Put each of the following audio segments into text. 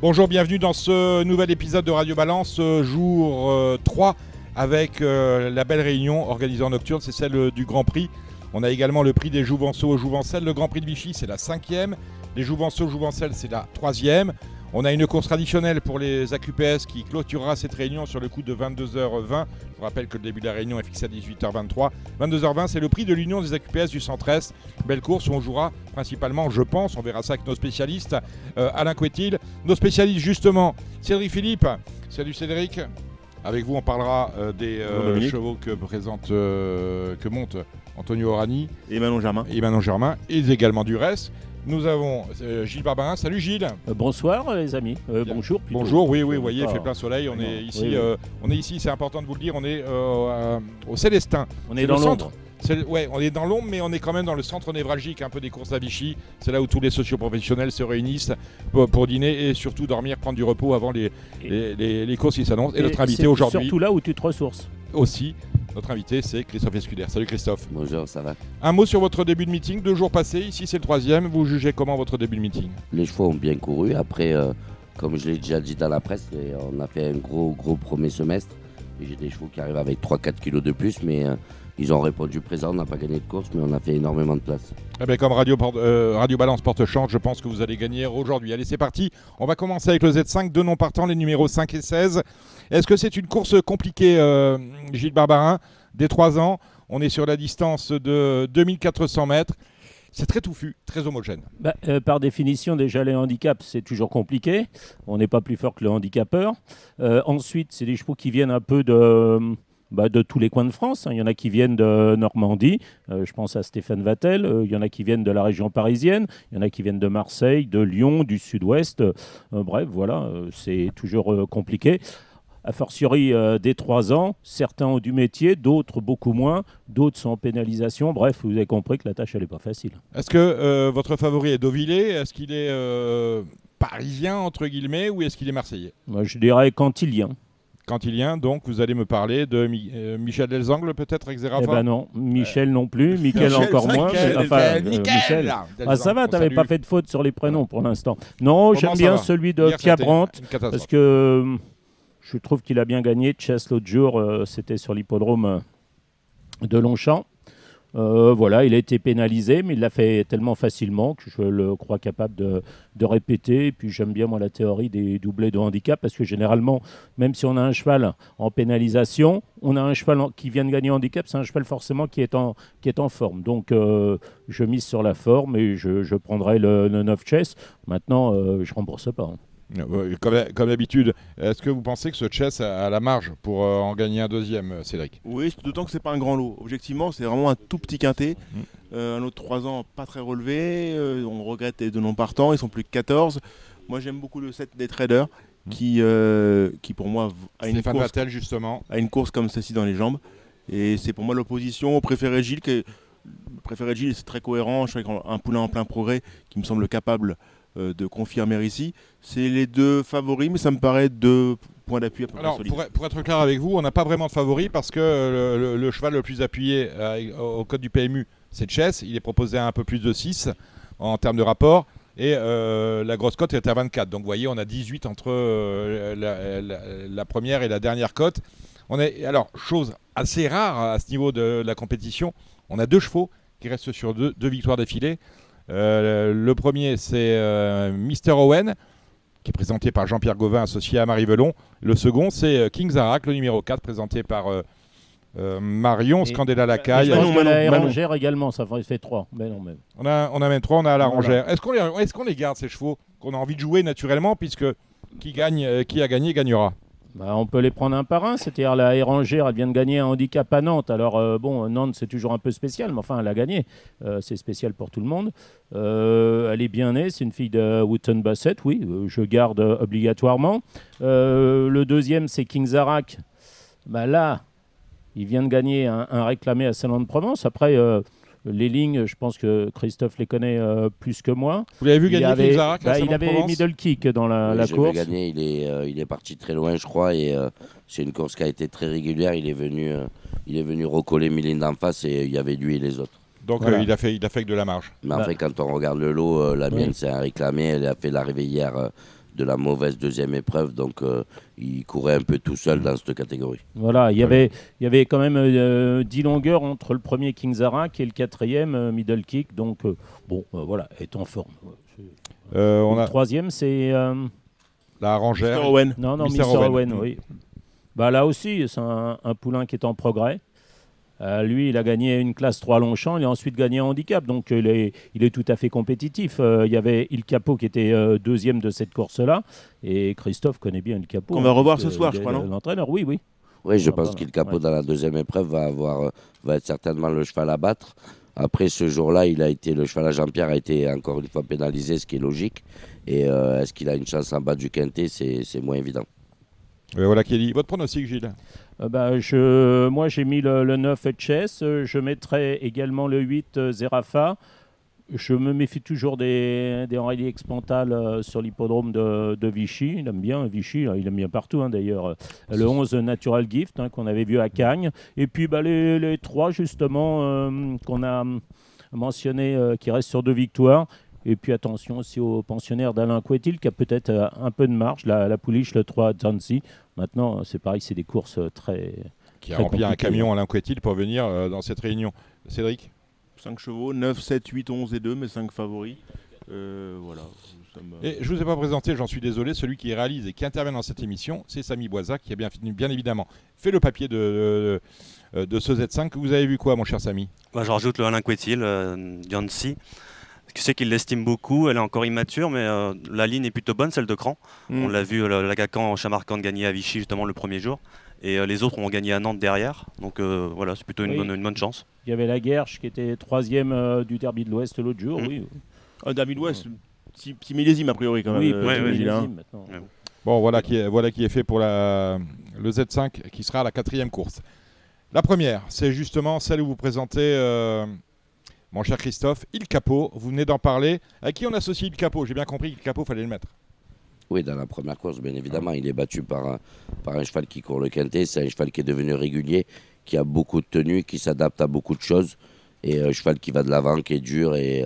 Bonjour, bienvenue dans ce nouvel épisode de Radio Balance, jour 3, avec la belle réunion organisée en nocturne, c'est celle du Grand Prix. On a également le prix des Jouvenceaux au Jouvencel, le Grand Prix de Vichy, c'est la 5e, les Jouvenceaux au Jouvencel, c'est la 3e. On a une course traditionnelle pour les AQPS qui clôturera cette réunion sur le coup de 22h20. Je vous rappelle que le début de la réunion est fixé à 18h23. 22h20, c'est le prix de l'Union des AQPS du Centre-Est. Belle course où on jouera principalement, je pense, on verra ça avec nos spécialistes. Alain Couetil, nos spécialistes justement, Cédric Philippe. Salut Cédric. Avec vous, on parlera des chevaux que monte Antonio Orani. Et Manon Germain. Et également du reste. Nous avons Gilles Barbarin. Salut Gilles. Bonsoir les amis. Bonjour. Plutôt. Bonjour, oui, vous voyez, il fait plein soleil. On est ici, c'est important de vous le dire, on est au Célestin. On est dans l'ombre. On est dans l'ombre, mais on est quand même dans le centre névralgique un peu des courses à Vichy. C'est là où tous les socioprofessionnels se réunissent pour dîner et surtout dormir, prendre du repos avant les courses qui s'annoncent. Et notre invité aujourd'hui. Surtout là où tu te ressources. Aussi. Notre invité, c'est Christophe Escuder. Salut Christophe. Bonjour, ça va. Un mot sur votre début de meeting, 2 jours passés. Ici, c'est le 3e. Vous jugez comment votre début de meeting? Les chevaux ont bien couru. Après, comme je l'ai déjà dit dans la presse, on a fait un gros premier semestre. Et j'ai des chevaux qui arrivent avec 3-4 kilos de plus, mais ils ont répondu présent. On n'a pas gagné de course, mais on a fait énormément de place. Eh bien, comme Radio Balance porte chance, je pense que vous allez gagner aujourd'hui. Allez, c'est parti. On va commencer avec le Z5, 2 noms partants, les numéros 5 et 16. Est-ce que c'est une course compliquée, Gilles Barbarin? Dès 3 ans, on est sur la distance de 2400 mètres. C'est très touffu, très homogène. Par définition, déjà, les handicaps, c'est toujours compliqué. On n'est pas plus fort que le handicapeur. Ensuite, c'est des chevaux qui viennent un peu de tous les coins de France. Il y en a qui viennent de Normandie, je pense à Stéphane Vattel. Il y en a qui viennent de la région parisienne. Il y en a qui viennent de Marseille, de Lyon, du sud-ouest. Bref, voilà, c'est toujours compliqué. A fortiori, dès 3 ans, certains ont du métier, d'autres beaucoup moins, d'autres sont en pénalisation. Bref, vous avez compris que la tâche, elle n'est pas facile. Est-ce que votre favori est Deauvillé? Est-ce qu'il est parisien, entre guillemets, ou est-ce qu'il est marseillais? Moi, je dirais cantilien. Cantilien, donc vous allez me parler de Michel Delzangles, peut-être, avec Zerafa? Eh ben non, Michel non plus, Michel encore moins. Michel. Ça va, t'avais pas fait de faute sur les prénoms pour l'instant. Non, j'aime bien celui de Pierre Brandt, parce que... Je trouve qu'il a bien gagné. Chess l'autre jour, c'était sur l'hippodrome de Longchamp. Voilà, il a été pénalisé, mais il l'a fait tellement facilement que je le crois capable de répéter. Et puis j'aime bien moi la théorie des doublés de handicap, parce que généralement, même si on a un cheval en pénalisation, on a un cheval qui vient de gagner handicap, c'est un cheval forcément qui est en forme. Donc je mise sur la forme et je prendrai le 9 Chess. Maintenant, je ne rembourse pas. Comme d'habitude, est-ce que vous pensez que ce chess a la marge pour en gagner un deuxième, Cédric? Oui, d'autant que c'est pas un grand lot. Objectivement, c'est vraiment un tout petit quintet. Un autre 3 ans, pas très relevé. On regrette les 2 noms partants, ils sont plus que 14. Moi, j'aime beaucoup le 7 des traders qui pour moi, a une course comme celle-ci dans les jambes. Et c'est pour moi l'opposition au préféré Gilles. Le préféré Gilles, c'est très cohérent. Je suis avec un poulain en plein progrès qui me semble capable de confirmer ici. C'est les 2 favoris, mais ça me paraît 2 points d'appui à peu près solides. Pour être clair avec vous, on n'a pas vraiment de favori parce que le cheval le plus appuyé au code du PMU, c'est Chess. Il est proposé à un peu plus de 6 en termes de rapport. Et la grosse cote est à 24. Donc vous voyez, on a 18 entre la première et la dernière cote. Alors, chose assez rare à ce niveau de la compétition, on a 2 chevaux qui restent sur 2 victoires d'affilée. Le premier, c'est Mr. Owen, qui est présenté par Jean-Pierre Gauvin, associé à Marie Velon. Le second, c'est King Zarak, le numéro 4, présenté par Marion Scandella Lacaille. La Hérangère également, ça fait 3. Mais non, même. On a même 3, on a la Rangère. Est-ce qu'on les garde, ces chevaux, qu'on a envie de jouer naturellement, puisque qui a gagné gagnera? On peut les prendre un par un, c'est-à-dire la Hérangère, elle vient de gagner un handicap à Nantes. Alors Nantes c'est toujours un peu spécial, mais enfin elle a gagné, c'est spécial pour tout le monde. Elle est bien née, c'est une fille de Wootton Bassett, oui, je garde obligatoirement. Le deuxième c'est King Zarak, là il vient de gagner un réclamé à Salon de Provence. Après les lignes, je pense que Christophe les connaît plus que moi. Vous l'avez vu gagner King Zarak? Il avait middle kick dans la course. Vu gagner, il est parti très loin, je crois, et c'est une course qui a été très régulière. Il est venu recoller Mylène d'en face et il y avait lui et les autres. Donc voilà. il a fait que de la marge. Mais en fait, quand on regarde le lot, la mienne c'est un réclamé. Elle a fait l'arrivée hier de la mauvaise deuxième épreuve, donc il courait un peu tout seul dans cette catégorie. Voilà, il y avait quand même 10 longueurs entre le premier Kingzara et le quatrième Middle Kick, donc voilà, est en forme. Le troisième, c'est la Rangère. Mr. Owen. Non, Mr. Owen, oui. Là aussi, c'est un poulain qui est en progrès. Lui, il a gagné une classe 3 Longchamp, il a ensuite gagné un handicap, donc il est tout à fait compétitif. Il y avait Il Capo qui était deuxième de cette course-là, et Christophe connaît bien Il Capo. On va revoir ce soir, je crois, non ? L'entraîneur, oui. Oui, je pense qu'Il Capo, dans la deuxième épreuve, va être certainement le cheval à battre. Après, ce jour-là, le cheval à Jean-Pierre a été encore une fois pénalisé, ce qui est logique. Et est-ce qu'il a une chance en bas du quintet ? C'est moins évident. Voilà qui est dit. Votre pronostic, Gilles ? Moi, j'ai mis le 9 Chess. Je mettrai également le 8 Zerafa. Je me méfie toujours des Henri Expantal sur l'hippodrome de Vichy. Il aime bien Vichy, il aime bien partout d'ailleurs. Le 11 Natural Gift qu'on avait vu à Cagnes. Et puis les 3 justement qu'on a mentionnés qui restent sur 2 victoires. Et puis attention aussi aux pensionnaires d'Alain Couetil qui a peut-être un peu de marge. La pouliche, le 3 Zanzi. Maintenant, c'est pareil, c'est des courses très. Qui a rempli un camion Alain Couetil pour venir dans cette réunion. Cédric ? 5 chevaux, 9, 7, 8, 11 et 2, mes 5 favoris. Voilà. Et je ne vous ai pas présenté, j'en suis désolé, celui qui réalise et qui intervient dans cette émission, c'est Samy Boisa, qui a bien évidemment fait le papier de ce Z5. Vous avez vu quoi, mon cher Samy ? Je rajoute le Alain Couetil, Yancy. Je sais qu'il l'estime beaucoup, elle est encore immature, mais la ligne est plutôt bonne, celle de Cran. On l'a vu, la Gacan en Chamarcand gagner à Vichy justement le premier jour. Et les autres ont gagné à Nantes derrière. Donc voilà, c'est plutôt une bonne chance. Il y avait la Guerche qui était 3e du Derby de l'Ouest l'autre jour. Oui. Derby de l'Ouest, petit millésime a priori quand même. Millésime maintenant. Bon, voilà qui est fait pour le Z5 qui sera à la 4e course. La première, c'est justement celle où vous présentez... mon cher Christophe, Il Capo, vous venez d'en parler. À qui on associe Il Capo ? J'ai bien compris qu'Il Capo, il fallait le mettre. Oui, dans la première course, bien évidemment. Il est battu par un cheval qui court le quintet. C'est un cheval qui est devenu régulier, qui a beaucoup de tenue, qui s'adapte à beaucoup de choses. Et un cheval qui va de l'avant, qui est dur et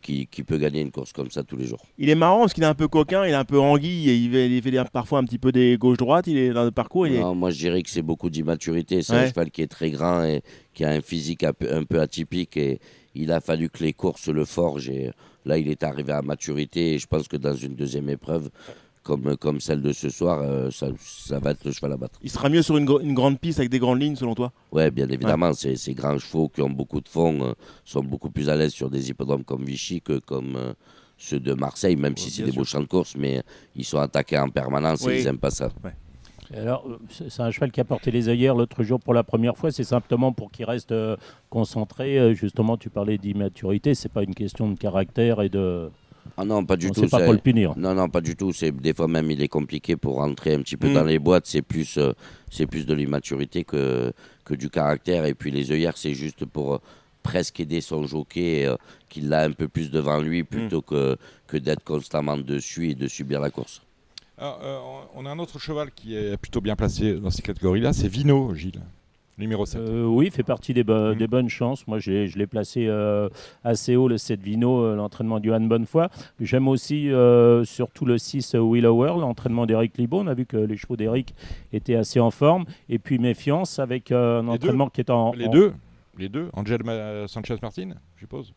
qui peut gagner une course comme ça tous les jours. Il est marrant parce qu'il est un peu coquin, il est un peu anguille. Et il fait parfois un petit peu des gauche-droite. Il est dans le parcours. Moi, je dirais que c'est beaucoup d'immaturité. C'est un cheval qui est très grand et qui a un physique un peu atypique. Et il a fallu que les courses le forgent. Et là, il est arrivé à maturité. Et je pense que dans une deuxième épreuve, comme celle de ce soir, ça va être le cheval à battre. Il sera mieux sur une grande piste avec des grandes lignes, selon toi ? Oui, bien évidemment. Ces grands chevaux qui ont beaucoup de fond sont beaucoup plus à l'aise sur des hippodromes comme Vichy que comme ceux de Marseille, même si c'est des beaux champs de course. Mais ils sont attaqués en permanence et ils n'aiment pas ça. Ouais. Alors, c'est un cheval qui a porté les œillères l'autre jour pour la première fois. C'est simplement pour qu'il reste concentré. Justement, tu parlais d'immaturité. C'est pas une question de caractère et de... Ah non, pas du tout. C'est pas pour le punir. Non, pas du tout. Des fois même, il est compliqué pour rentrer un petit peu dans les boîtes. C'est plus de l'immaturité que du caractère. Et puis les œillères, c'est juste pour presque aider son jockey, qu'il l'a un peu plus devant lui, plutôt que d'être constamment dessus et de subir la course. Alors, on a un autre cheval qui est plutôt bien placé dans ces catégories-là, c'est Vino, Gilles, numéro 7. Oui, il fait partie des bonnes chances. Moi, je l'ai placé assez haut, le 7 Vino, l'entraînement d'Johan Bonnefoy. J'aime aussi surtout le 6 Willower, l'entraînement d'Éric Libaud. On a vu que les chevaux d'Éric étaient assez en forme. Et puis Méfiance avec un entraînement qui est en... Les deux, Angel Sanchez-Martin, je suppose.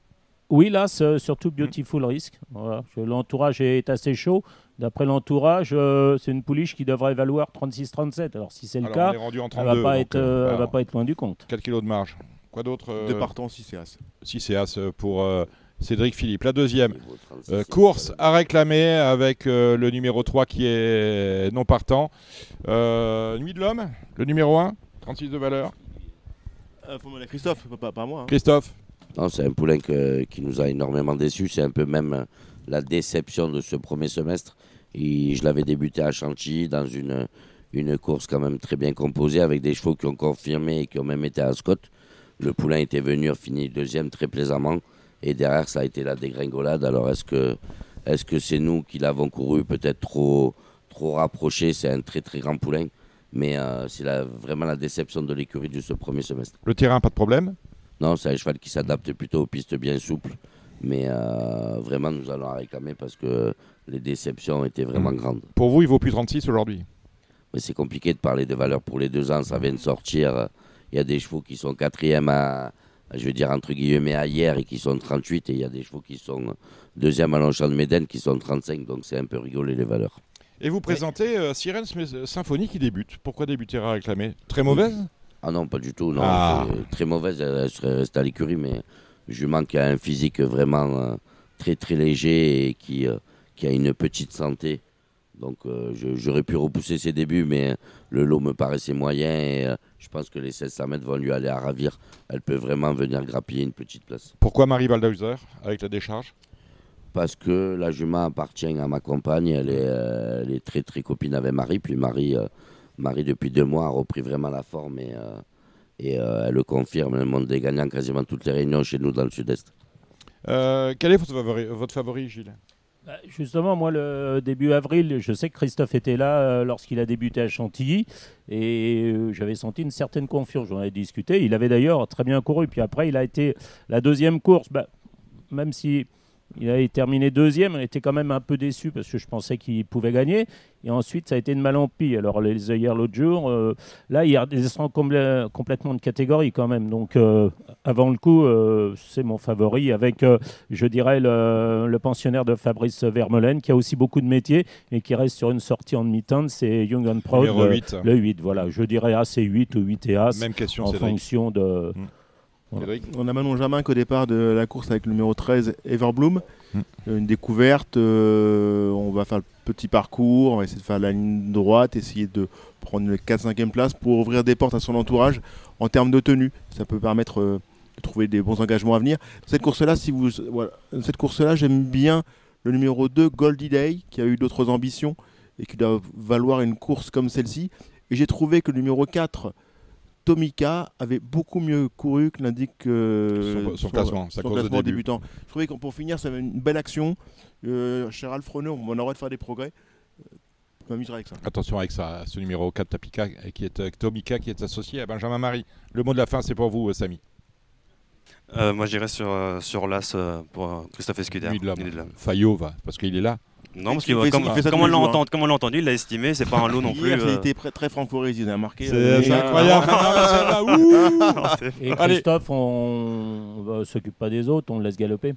Oui, là, c'est surtout Beautiful Risk. Voilà. L'entourage est assez chaud. D'après l'entourage, c'est une pouliche qui devrait valoir 36-37. Alors, si c'est le cas, elle ne va pas être loin du compte. 4 kilos de marge. Quoi d'autre De partant, 6 et As. 6 et As pour Cédric Philippe. La deuxième course à réclamer avec le numéro 3 qui est non partant. Nuit de l'Homme, le numéro 1, 36 de valeur. Faut demander à Christophe, pas moi. Christophe. Non, c'est un poulain qui nous a énormément déçus. C'est un peu même la déception de ce premier semestre. Et je l'avais débuté à Chantilly dans une course quand même très bien composée avec des chevaux qui ont confirmé et qui ont même été à Ascot. Le poulain était venu, a fini deuxième très plaisamment. Et derrière, ça a été la dégringolade. Alors, est-ce que c'est nous qui l'avons couru peut-être trop rapproché? C'est un très très grand poulain. Mais c'est vraiment la déception de l'écurie de ce premier semestre. Le terrain, pas de problème? Non, c'est un cheval qui s'adapte plutôt aux pistes bien souples. Mais vraiment, nous allons la réclamer parce que les déceptions étaient vraiment grandes. Pour vous, il vaut plus 36 aujourd'hui? Mais c'est compliqué de parler de valeur pour les 2 ans. Ça vient de sortir. Il y a des chevaux qui sont 4e je veux dire entre guillemets à hier et qui sont 38. Et il y a des chevaux qui sont 2e à Longchamp de Médène qui sont 35. Donc c'est un peu rigolé les valeurs. Et vous présentez Sirène Symphonie qui débute. Pourquoi débuter à réclamer? Très mauvaise? Ah non, pas du tout. Non, très mauvaise. Elle serait restée à l'écurie. Mais jument qui a un physique vraiment très très léger et qui a une petite santé. Donc j'aurais pu repousser ses débuts, mais le lot me paraissait moyen et je pense que les 1600 mètres vont lui aller à ravir. Elle peut vraiment venir grappiller une petite place. Pourquoi Marie Waldhauser avec la décharge? Parce que la jument appartient à ma compagne, elle est très très copine avec Marie. Puis Marie depuis 2 mois a repris vraiment la forme et elle le confirme. Le monde des gagnants quasiment toutes les réunions chez nous dans le sud-est. Quel est votre favori, Gilles? Justement, moi, le début avril, je sais que Christophe était là lorsqu'il a débuté à Chantilly et j'avais senti une certaine confiance. J'en ai discuté. Il avait d'ailleurs très bien couru. Puis après, il a été la 2e course. Même si il a terminé 2e, on était quand même un peu déçus parce que je pensais qu'il pouvait gagner. Et ensuite, ça a été de mal en pis. Alors, les œillères l'autre jour, là, il redescend complètement de catégorie quand même. Donc, avant le coup, c'est mon favori avec, je dirais, le pensionnaire de Fabrice Vermeulen qui a aussi beaucoup de métiers et qui reste sur une sortie en demi-teinte. C'est Young and Proud, le 8. Voilà, je dirais AC8 ou 8 et As. Même question, en fonction de... Voilà. On a Manon Jamin qu'au départ de la course avec le numéro 13, Everbloom. Une découverte, on va faire le petit parcours, on va essayer de faire la ligne droite, essayer de prendre le 4-5e place pour ouvrir des portes à son entourage en termes de tenue. Ça peut permettre de trouver des bons engagements à venir. Cette course-là, j'aime bien le numéro 2, Goldie Day, qui a eu d'autres ambitions et qui doit valoir une course comme celle-ci. Et j'ai trouvé que le numéro 4, Tomica avait beaucoup mieux couru que l'indique son classement débutant. Je trouvais que pour finir, ça avait une belle action. Cher Ralph Renaud, on aurait de faire des progrès. Je m'amuserai avec ça. Attention avec ça, ce numéro 4 Tomica qui est associé à Benjamin Marie. Le mot de la fin, c'est pour vous, Samy. Moi, j'irais sur l'As pour Christophe Escuder. Fayot va, parce qu'il est là. Non, parce comme on l'a entendu, il l'a estimé, c'est pas un lot non plus. Il était très franco-régis, il a marqué. C'est incroyable. Et Christophe, on ne s'occupe pas des autres, on le laisse galoper.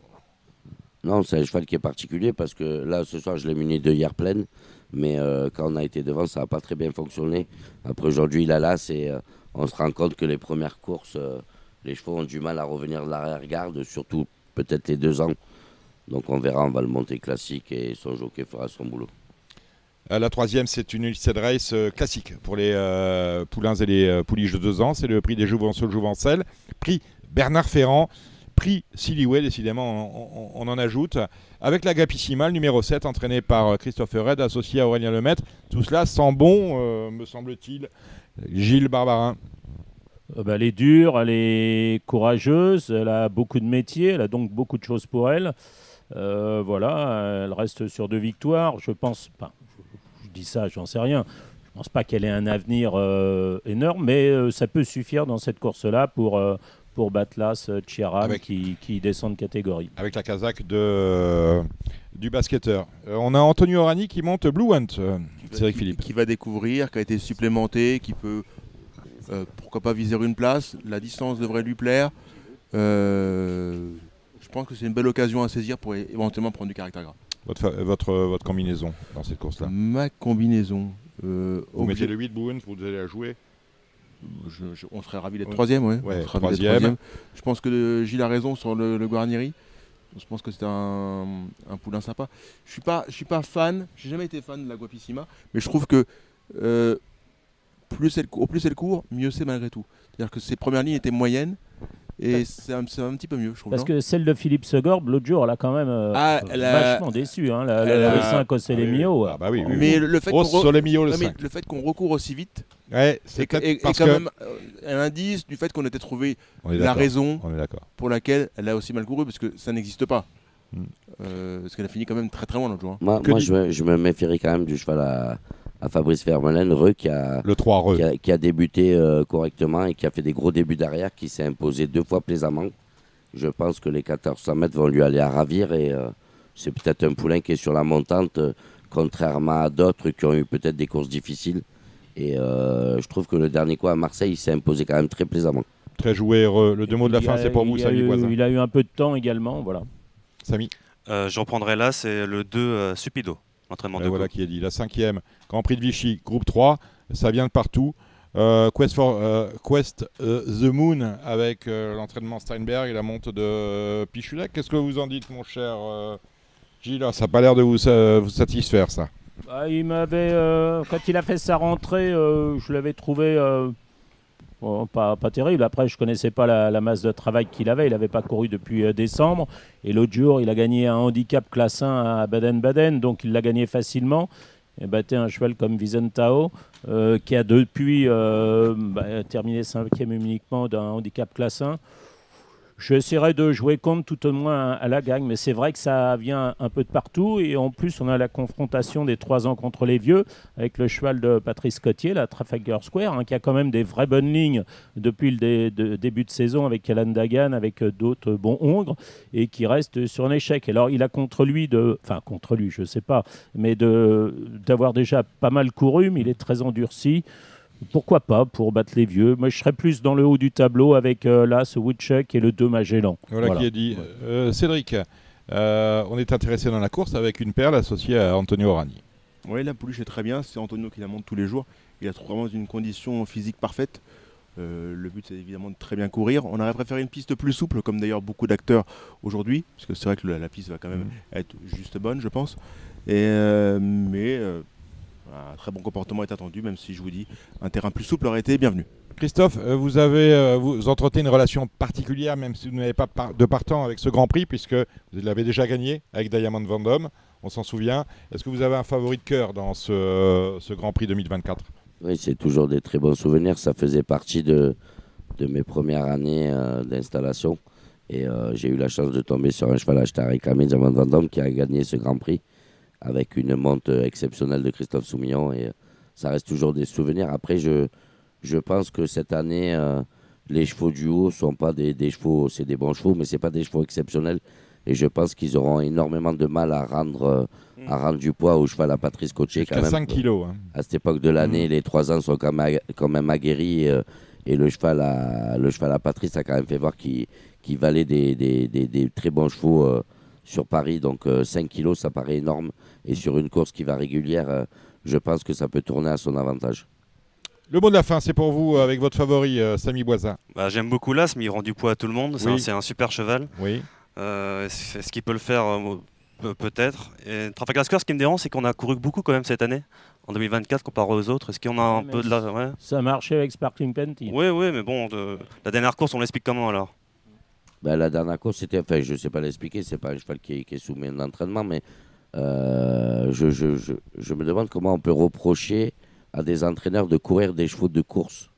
Non, c'est un cheval qui est particulier parce que là, ce soir, je l'ai muni de hier pleine. Mais quand on a été devant, ça n'a pas très bien fonctionné. Après, aujourd'hui, il a l'As et on se rend compte que les premières courses, les chevaux ont du mal à revenir de l'arrière-garde, surtout peut-être les 2 ans. Donc on verra, on va le monter classique et son jockey fera son boulot. La 3e, c'est une Illiced Race classique pour les poulains et les pouliches de 2 ans. C'est le prix des Jouvencel, prix Bernard Ferrand, prix Silly-Way, décidément on en ajoute. Avec la Gapissima, le numéro 7, entraîné par Christopher Red, associé à Aurélien Lemaitre. Tout cela sent bon, me semble-t-il. Gilles Barbarin. Elle est dure, elle est courageuse, elle a beaucoup de métiers, elle a donc beaucoup de choses pour elle. Voilà, elle reste sur 2 victoires. Je pense, je dis ça, j'en sais rien. Je pense pas qu'elle ait un avenir énorme, mais ça peut suffire dans cette course-là pour battre l'As Chiaran qui descend de catégorie. Avec la casaque du basketteur. On a Antonio Orani qui monte Blue Hunt, Cédric Philippe. Qui va découvrir, qui a été supplémenté, qui peut pourquoi pas viser une place. La distance devrait lui plaire. Je pense que c'est une belle occasion à saisir pour éventuellement prendre du caractère gras. Votre combinaison dans cette course-là? Ma combinaison. Vous mettez le 8 Blue Hunt, vous allez la jouer? On serait ravis d'être 3e, ouais. 3e. Je pense que Gilles a raison sur le Guarnieri. Je pense que c'est un poulain sympa. Je suis pas fan, j'ai jamais été fan de la Guapissima, mais je trouve que plus elle court, mieux c'est malgré tout. C'est-à-dire que ses premières lignes étaient moyennes. Et c'est un petit peu mieux, je trouve. Parce que celle de Philippe Segorbe, l'autre jour, elle a quand même vachement déçu. Hein, le 5 au Solemio. Ah bah oui. Mais le fait le fait qu'on recourt aussi vite, c'est quand même un indice du fait qu'on ait trouvé la raison pour laquelle elle a aussi mal couru, parce que ça n'existe pas. Parce qu'elle a fini quand même très très loin l'autre jour. Moi je me méfierais quand même du cheval à Fabrice Vermeulen, qui a débuté correctement et qui a fait des gros débuts derrière, qui s'est imposé 2 fois plaisamment. je pense que les 1400 mètres vont lui aller à ravir et c'est peut-être un poulain qui est sur la montante, contrairement à d'autres qui ont eu peut-être des courses difficiles. Et je trouve que le dernier coup à Marseille, il s'est imposé quand même très plaisamment. Très joué, le 2 mots de la fin, c'est pour vous, Samy Boisin. Il a eu un peu de temps également, voilà. Samy. Je reprendrai là, c'est le 2 Supido, entraînement de voilà qui est dit. La 5e, Grand Prix de Vichy, groupe 3, ça vient de partout. Quest the Moon avec l'entraînement Steinberg et la monte de Pichulec. Qu'est-ce que vous en dites, mon cher Gilles? Ça n'a pas l'air de vous satisfaire, ça. Bah, il m'avait, quand il a fait sa rentrée, je l'avais trouvé pas terrible. Après, je ne connaissais pas la masse de travail qu'il avait. Il n'avait pas couru depuis décembre. Et l'autre jour, il a gagné un handicap classe 1 à Baden-Baden, donc il l'a gagné facilement. Et battait un cheval comme Vicentao, qui a depuis terminé 5e uniquement d'un handicap classe 1. J'essaierai de jouer contre tout au moins à la gagne, mais c'est vrai que ça vient un peu de partout. Et en plus, on a la confrontation des 3 ans contre les vieux, avec le cheval de Patrice Cottier, la Trafalgar Square, qui a quand même des vraies bonnes lignes depuis le début de saison, avec Alan Dagan, avec d'autres bons hongres, et qui reste sur un échec. Alors, il a contre lui, je ne sais pas, mais d'avoir déjà pas mal couru, mais il est très endurci. Pourquoi pas pour battre les vieux? Moi, je serais plus dans le haut du tableau avec l'As Woodchuck et le 2 Magellan. Voilà qui est dit. Cédric, on est intéressé dans la course avec une perle associée à Antonio Rani. Oui, la pouliche est très bien. C'est Antonio qui la monte tous les jours. Il a vraiment une condition physique parfaite. Le but, c'est évidemment de très bien courir. On aurait préféré une piste plus souple, comme d'ailleurs beaucoup d'acteurs aujourd'hui, parce que c'est vrai que la piste va quand même être juste bonne, je pense. Un très bon comportement est attendu, même si je vous dis, un terrain plus souple aurait été bienvenu. Christophe, vous entretenez une relation particulière, même si vous n'avez pas de partant avec ce Grand Prix, puisque vous l'avez déjà gagné avec Diamond Vendôme, on s'en souvient. Est-ce que vous avez un favori de cœur dans ce Grand Prix 2024 ? Oui, c'est toujours des très bons souvenirs. Ça faisait partie de mes années d'installation. Et j'ai eu la chance de tomber sur un cheval acheté à réclamer, Diamond Vendôme, qui a gagné ce Grand Prix, avec une monte exceptionnelle de Christophe Soumillon, et ça reste toujours des souvenirs. Après, je pense que cette année, les chevaux du haut ne sont pas des chevaux, c'est des bons chevaux, mais ce n'est pas des chevaux exceptionnels, et je pense qu'ils auront énormément de mal à rendre du poids au cheval à Patrice Cottier. Jusqu'à 5 kilos. À cette époque de l'année, les 3 ans sont quand même aguerris, et le cheval à Patrice a quand même fait voir qu'il valait des très bons chevaux sur Paris, donc 5 kilos, ça paraît énorme. Et sur une course qui va régulière, je pense que ça peut tourner à son avantage. Le mot de la fin, c'est pour vous, avec votre favori, Samy Boisin. J'aime beaucoup l'As, mais il rend du poids à tout le monde. Oui. C'est un super cheval. Oui. Est-ce qu'il peut le faire peut-être. Et Trafalgar Square, ce qui me dérange, c'est qu'on a couru beaucoup quand même cette année, en 2024, comparé aux autres. Est-ce qu'on a un peu de la... Ouais. Ça marchait avec Sparkling Penty. Oui, mais bon, la dernière course, on l'explique comment alors? La dernière course, c'était, enfin, je ne sais pas l'expliquer, c'est pas un cheval qui est soumis à un entraînement, mais je me demande comment on peut reprocher à des entraîneurs de courir des chevaux de course.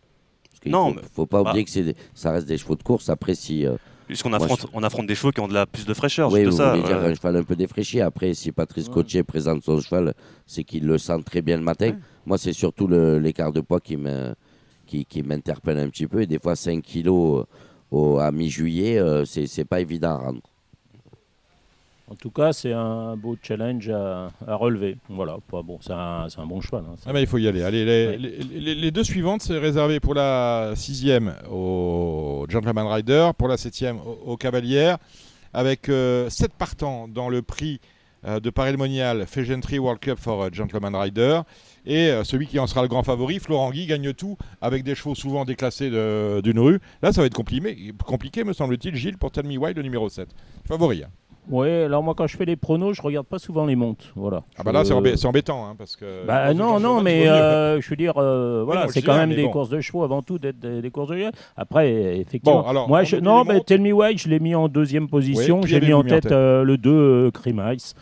Parce qu'il ne faut pas oublier que ça reste des chevaux de course. Après, si... Puisqu'on affronte des chevaux qui ont plus de fraîcheur. Oui, vous voulez dire un cheval un peu défraîchi. Après, si Patrice Cottier présente son cheval, c'est qu'il le sent très bien le matin. Ouais. Moi, c'est surtout l'écart de poids qui m'interpelle un petit peu. Et des fois, 5 kilos à mi-juillet, c'est pas évident à rendre. En tout cas, c'est un beau challenge à relever. Voilà, c'est un bon cheval. Hein, il faut y aller. Allez, les deux suivantes, c'est réservé pour la 6e au Gentleman Rider, pour la 7e au Cavalière, avec 7 partants dans le prix de Paris-le-Monial Fegentry World Cup for Gentleman Rider. Et celui qui en sera le grand favori, Florent Guy, gagne tout avec des chevaux souvent déclassés d'une rue. Là, ça va être compliqué, me semble-t-il, Gilles, pour Tell Me Why, le numéro 7. Favori. Hein. Oui, alors moi quand je fais les pronos, je regarde pas souvent les montes, voilà. Là c'est embêtant, hein, parce que. Non, mais je veux dire, voilà, c'est quand même des courses de chevaux avant tout, d'être des courses de chevaux. Après, effectivement, moi, Tell Me Why, je l'ai mis en 2e position. J'ai mis en tête le 2 Cream Ice.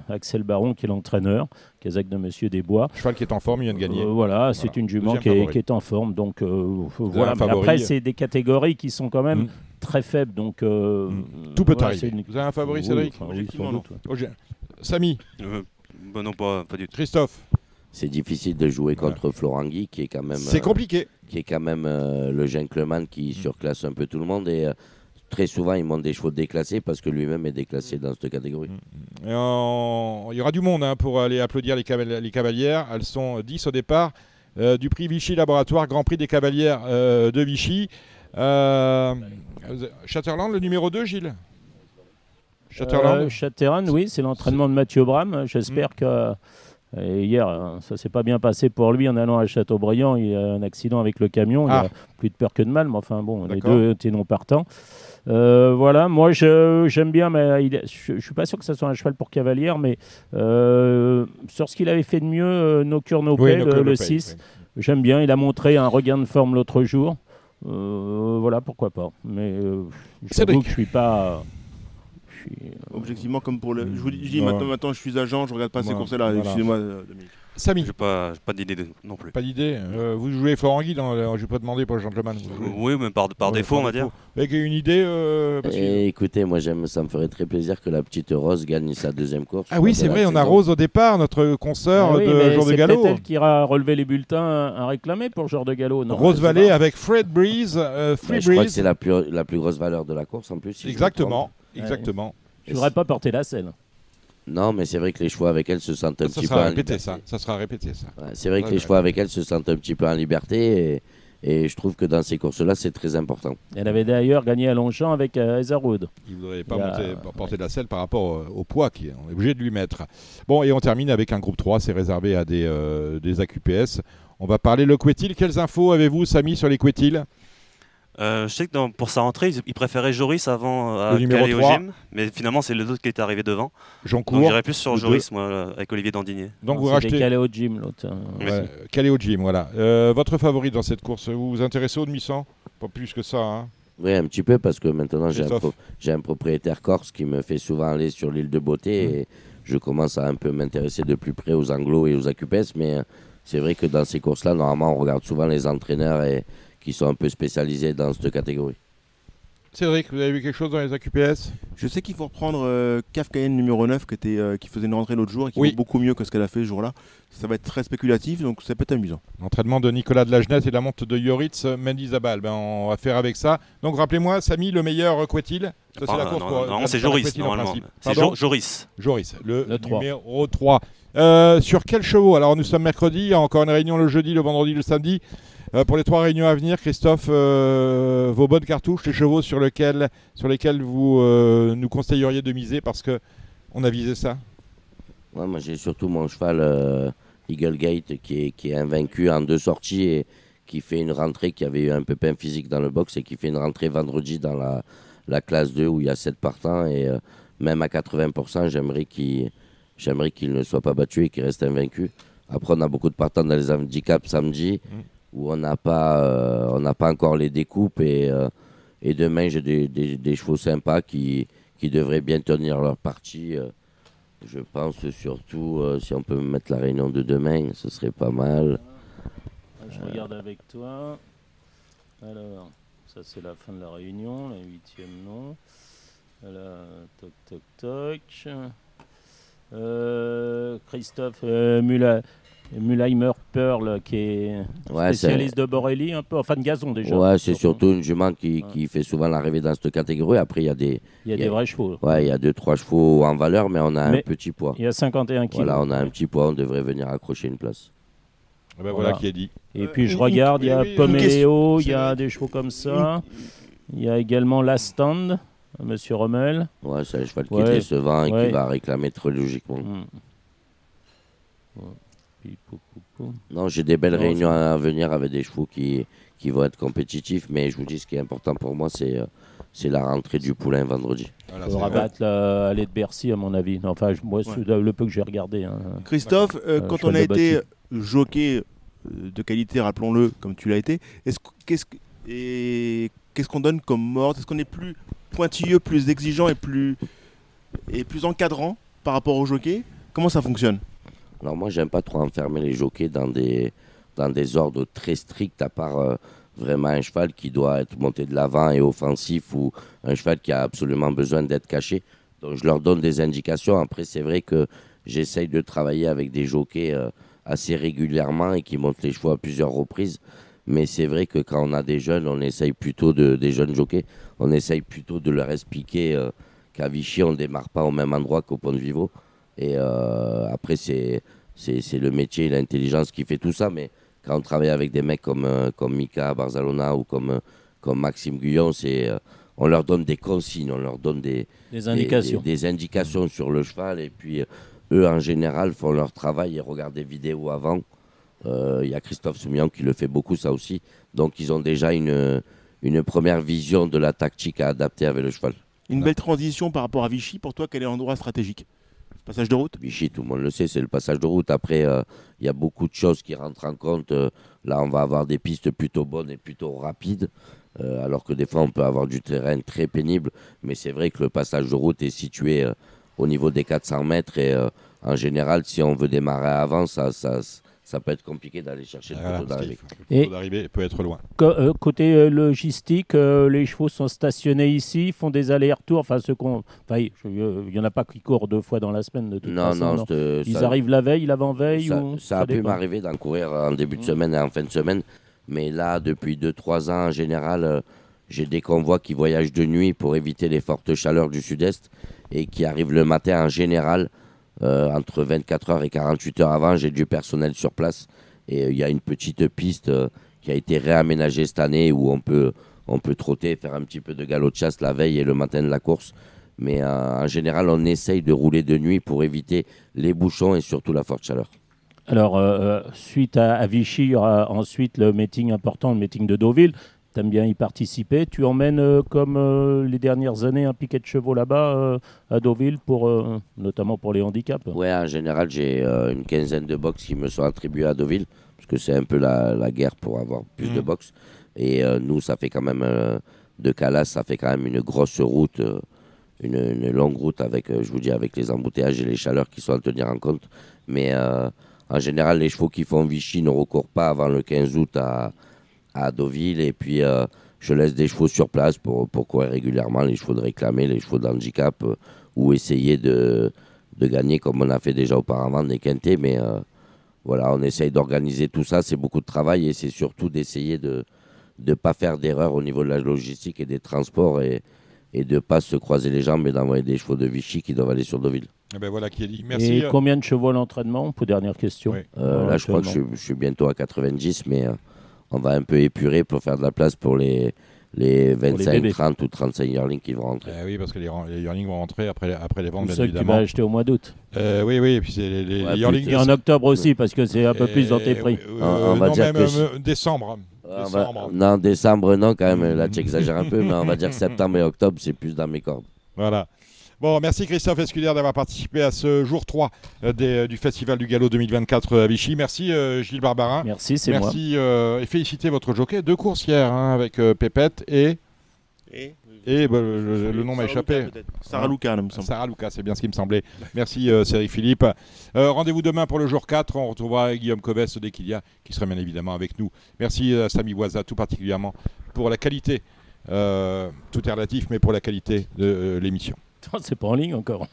Axel Baron qui est l'entraîneur, Kazakh de Monsieur Desbois. Cheval qui est en forme, il vient de gagner. Voilà, c'est une jument qui est en forme. Donc voilà. Après, c'est des catégories qui sont quand même très faibles. Donc tout peut arriver. Vous avez un favori, Cédric? Oui, sans doute. Samy? Non, pas du tout. Christophe? C'est difficile de jouer contre Florent Guy, qui est quand même. C'est compliqué. Qui est quand même le gentleman qui surclasse un peu tout le monde. Et très souvent, il monte des chevaux déclassés parce que lui-même est déclassé dans cette catégorie. Il y aura du monde pour aller applaudir les cavalières. Elles sont 10 au départ. Du prix Vichy Laboratoire, Grand Prix des cavalières de Vichy. Chatterland, le numéro 2, Gilles Chatterland, oui, c'est l'entraînement de Mathieu Bram. J'espère que hier, ça s'est pas bien passé pour lui en allant à Châteaubriand. Il y a un accident avec le camion. Il a plus de peur que de mal, mais enfin bon, les deux étaient non partants. Voilà, moi j'aime bien, mais je suis pas sûr que ce soit un cheval pour cavalière, mais sur ce qu'il avait fait de mieux, le 6, j'aime bien. Il a montré un regain de forme l'autre jour. Voilà, pourquoi pas. Mais j'avoue que je suis pas. Objectivement, comme pour le. Je vous dis, maintenant je suis agent, je regarde pas ces courses-là. Voilà. Excusez-moi, Dominique. Samy. J'ai pas d'idée non plus. Pas d'idée. Vous jouez Florent Guy, je vais pas demander pour le gentleman. Oui, mais par défaut, on va dire. Avec une idée écoutez, moi ça me ferait très plaisir que la petite Rose gagne sa deuxième course. Ah oui, c'est vrai, on a Rose au départ, notre consoeur de Jour de Galop. C'est elle qui ira relever les bulletins à réclamer pour Jour de Galop. Non, Rose Vallée avec Fred Breeze. Je crois que c'est la plus grosse valeur de la course en plus. Si exactement. Je ne voudrais pas porter la selle. Non, mais c'est vrai que les chevaux avec elle se sentent un petit peu en liberté. Ça sera répété, ça. Ouais, c'est vrai que les chevaux avec elle se sentent un petit peu en liberté et je trouve que dans ces courses-là, c'est très important. Elle avait d'ailleurs gagné à Longchamp avec Heatherwood. Il ne voudrait pas porter de la selle par rapport au poids qu'on est obligé de lui mettre. Bon, et on termine avec un groupe 3, c'est réservé à des AQPS. On va parler le Quetil. Quelles infos avez-vous, Samy, sur les Quetil? Je sais que pour sa rentrée, il préférait Joris avant Calais au gym, mais finalement c'est le autre qui est arrivé devant. Joncourt. Donc j'irais plus sur Joris, moi, avec Olivier Dandinier. Donc vous rachetez Calais au gym, l'autre. Calais au gym, voilà. Votre favori dans cette course, vous vous intéressez au demi-100? Pas plus que ça, hein? Oui, un petit peu, parce que maintenant j'ai un propriétaire corse qui me fait souvent aller sur l'île de Beauté et je commence à un peu m'intéresser de plus près aux anglos et aux AQPS, mais c'est vrai que dans ces courses-là, normalement, on regarde souvent les entraîneurs qui sont un peu spécialisés dans cette catégorie. Cédric, vous avez vu quelque chose dans les AQPS? Je sais qu'il faut reprendre CAF Cayenne numéro 9 qui faisait une rentrée l'autre jour et qui vaut beaucoup mieux que ce qu'elle a fait ce jour-là. Ça va être très spéculatif, donc ça peut être amusant. L'entraînement de Nicolas de Lagenette et la monte de Yoritz Mendizabal. On va faire avec ça. Donc rappelez-moi, Samy, le meilleur Quetil? Ça, c'est la course non, c'est Joris, normalement. C'est Joris. Joris, le numéro 3. Sur quels chevaux? Alors nous sommes mercredi, il y a encore une réunion le jeudi, le vendredi, le samedi. Pour les 3 réunions à venir, Christophe, vos bonnes cartouches, les chevaux sur lesquels vous nous conseilleriez de miser parce qu'on a visé ça? Ouais, moi j'ai surtout mon cheval Eagle Gate qui est invaincu en 2 sorties et qui fait une rentrée, qui avait eu un pépin physique dans le box et qui fait une rentrée vendredi dans la classe 2 où il y a 7 partants et même à 80%, j'aimerais qu'il ne soit pas battu et qu'il reste invaincu. Après, on a beaucoup de partants dans les handicaps samedi où on n'a pas encore les découpes et demain j'ai des chevaux sympas qui devraient bien tenir leur partie. Je pense surtout si on peut mettre la réunion de demain, ce serait pas mal. Je regarde avec toi. Alors, ça c'est la fin de la réunion, la 8e non. Voilà, toc. Christophe Mulheimer Pearl qui est spécialiste de Borelli, un peu, enfin de gazon déjà. Ouais, c'est surtout une jument qui fait souvent l'arrivée dans cette catégorie. Après, il y a des vrais chevaux. Ouais, il y a 2-3 chevaux en valeur, mais on a un petit poids. Il y a 51 kilos. Voilà, on a un petit poids, on devrait venir accrocher une place. Voilà qui est dit. Et puis je regarde, il y a Poméléo, il y a des chevaux comme ça. Il y a également La Stand, Monsieur Rommel. Ouais, c'est un cheval qui est décevant et qui va réclamer très logiquement. Non, j'ai des belles réunions à venir avec des chevaux qui vont être compétitifs, mais je vous dis, ce qui est important pour moi, c'est la rentrée du poulain vendredi. Voilà, on va battre l'allée de Bercy, à mon avis. Enfin, moi, le peu que j'ai regardé. Hein. Christophe, quand on a été jockey de qualité, rappelons-le, comme tu l'as été, qu'est-ce qu'on donne comme mort? Est-ce qu'on est plus pointilleux, plus exigeant et plus encadrant par rapport au jockey? Comment ça fonctionne? Alors moi, j'aime pas trop enfermer les jockeys dans des ordres très stricts, à part vraiment un cheval qui doit être monté de l'avant et offensif ou un cheval qui a absolument besoin d'être caché. Donc je leur donne des indications. Après, c'est vrai que j'essaye de travailler avec des jockeys assez régulièrement et qui montent les chevaux à plusieurs reprises. Mais c'est vrai que quand on a des jeunes, on essaye plutôt des jeunes jockeys, on essaye plutôt de leur expliquer qu'à Vichy, on ne démarre pas au même endroit qu'au Pont de Vivo. Et après, c'est le métier et l'intelligence qui fait tout ça. Mais quand on travaille avec des mecs comme Mika à Barcelona ou comme Maxime Guyon, on leur donne des consignes, on leur donne des indications sur le cheval. Et puis, eux, en général, font leur travail et regardent des vidéos avant. Il y a Christophe Soumillon qui le fait beaucoup, ça aussi. Donc, ils ont déjà une première vision de la tactique à adapter avec le cheval. Une belle transition par rapport à Vichy. Pour toi, quel est l'endroit stratégique ? Passage de route ? Vichy, tout le monde le sait, c'est le passage de route. Après, il y a beaucoup de choses qui rentrent en compte. Là, on va avoir des pistes plutôt bonnes et plutôt rapides. Alors que des fois, on peut avoir du terrain très pénible. Mais c'est vrai que le passage de route est situé au niveau des 400 mètres. Et en général, si on veut démarrer avant, ça peut être compliqué d'aller chercher le poteau d'arrivée. Le poteau d'arrivée peut être loin. Côté logistique, les chevaux sont stationnés ici, font des allers-retours. Enfin, il n'y en a pas qui courent 2 fois dans la semaine de toute façon. Non. Ils arrivent la veille, l'avant-veille ça a pu m'arriver d'en courir en début de semaine et en fin de semaine. Mais là, depuis 2-3 ans, en général, j'ai des convois qui voyagent de nuit pour éviter les fortes chaleurs du sud-est et qui arrivent le matin en général. Entre 24 heures et 48 heures avant, j'ai du personnel sur place. Et il y a une petite piste qui a été réaménagée cette année où on peut trotter, faire un petit peu de galop de chasse la veille et le matin de la course. Mais en général, on essaye de rouler de nuit pour éviter les bouchons et surtout la forte chaleur. Alors, suite à Vichy, il y aura ensuite le meeting important, le meeting de Deauville. Tu aimes bien y participer. Tu emmènes, comme les dernières années, un piquet de chevaux là-bas à Deauville, notamment pour les handicaps. Oui, en général, j'ai une quinzaine de box qui me sont attribués à Deauville, parce que c'est un peu la guerre pour avoir plus de box. Et nous, ça fait quand même, de Calas, ça fait quand même une grosse route, une longue route avec, je vous dis, avec les embouteillages et les chaleurs qui sont à tenir en compte. Mais en général, les chevaux qui font Vichy ne recourent pas avant le 15 août à Deauville. Et puis, je laisse des chevaux sur place pour courir régulièrement, les chevaux de réclamer, les chevaux d'handicap, ou essayer de gagner comme on a fait déjà auparavant des quintés. Mais voilà, on essaye d'organiser tout ça. C'est beaucoup de travail et c'est surtout d'essayer de ne pas faire d'erreur au niveau de la logistique et des transports et de ne pas se croiser les jambes et d'envoyer des chevaux de Vichy qui doivent aller sur Deauville. Eh ben voilà qui est dit. Merci. Et combien de chevaux à l'entraînement pour dernière question? Oui. Là, je crois que je suis bientôt à 90, mais on va un peu épurer pour faire de la place pour les 25, 30 ou 35 yearlings qui vont rentrer. Oui, parce que les yearlings vont rentrer après les ventes, bien ceux évidemment. Que tu vas acheter au mois d'août. Oui, et puis c'est les yearlings. Et en octobre aussi, parce que c'est un peu plus dans tes prix. On va dire que décembre. Non, décembre, non, quand même. Là, tu exagères un peu, mais on va dire septembre et octobre, c'est plus dans mes cordes. Voilà. Bon, merci Christophe Escudère d'avoir participé à ce jour 3 du Festival du Galop 2024 à Vichy. Merci Gilles Barbarin. Merci, c'est moi. Merci et félicitez votre jockey. 2 courses hier avec Pépette et le nom m'a échappé. Sarah Luca, me semble. Sarah Luca, c'est bien ce qui me semblait. Merci Cédric Philippe. Rendez-vous demain pour le jour 4. On retrouvera Guillaume Covès dès qu'il y a, qui sera bien évidemment avec nous. Merci à Samy Voisa tout particulièrement pour la qualité. Tout est relatif, mais pour la qualité de l'émission. C'est pas en ligne encore.